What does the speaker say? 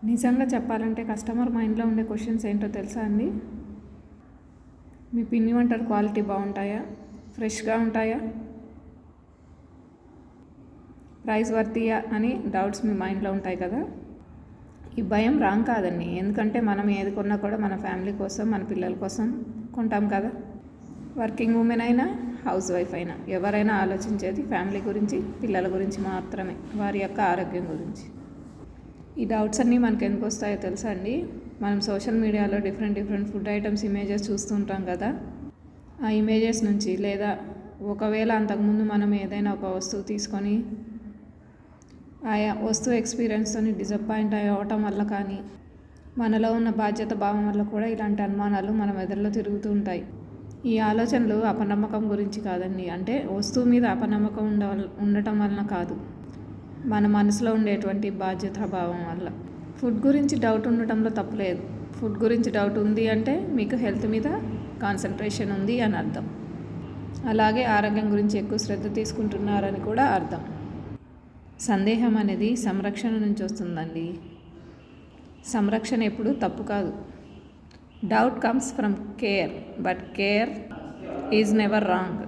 నిజంగా చెప్పాలంటే కస్టమర్ మైండ్లో ఉండే క్వశ్చన్స్ ఏంటో తెలుసా అండి? మీ పిండి వంటలు క్వాలిటీ బాగుంటాయా, ఫ్రెష్గా ఉంటాయా, ప్రైస్ వర్తియా అని డౌట్స్ మీ మైండ్లో ఉంటాయి కదా. ఈ భయం రాంగ్ కాదండి, ఎందుకంటే మనం ఏది కొన్నా కూడా మన ఫ్యామిలీ కోసం, మన పిల్లల కోసం కొంటాం కదా. వర్కింగ్ ఉమెన్ అయినా, హౌస్ వైఫ్ అయినా ఎవరైనా ఆలోచించేది ఫ్యామిలీ గురించి, పిల్లల గురించి మాత్రమే, వారి యొక్క ఆరోగ్యం గురించి. ఈ డౌట్స్ అన్నీ మనకు ఎందుకు వస్తాయో తెలుసా అండి? మనం సోషల్ మీడియాలో డిఫరెంట్ ఫుడ్ ఐటమ్స్ ఇమేజెస్ చూస్తుంటాం కదా. ఆ ఇమేజెస్ నుంచి, లేదా ఒకవేళ అంతకుముందు మనం ఏదైనా ఒక వస్తువు తీసుకొని ఆయా వస్తువు ఎక్స్పీరియన్స్తో డిసప్పాయింట్ అవ్వటం వల్ల కానీ, మనలో ఉన్న బాధ్యత భావం వల్ల కూడా ఇలాంటి అనుమానాలు మన మెదడులో తిరుగుతూ ఉంటాయి. ఈ ఆలోచనలు అపనమ్మకం గురించి కాదండి, అంటే వస్తువు మీద అపనమ్మకం ఉండటం వలన కాదు, మన మనసులో ఉండేటువంటి బాధ్యత భావం వల్ల. ఫుడ్ గురించి డౌట్ ఉండటంలో తప్పులేదు. ఫుడ్ గురించి డౌట్ ఉంది అంటే మీకు హెల్త్ మీద కాన్సన్ట్రేషన్ ఉంది అని అర్థం. అలాగే ఆరోగ్యం గురించి ఎక్కువ శ్రద్ధ తీసుకుంటున్నారని కూడా అర్థం. సందేహం అనేది సంరక్షణ నుంచి వస్తుందండి. సంరక్షణ ఎప్పుడు తప్పు కాదు. Doubt comes from care, but care is never wrong.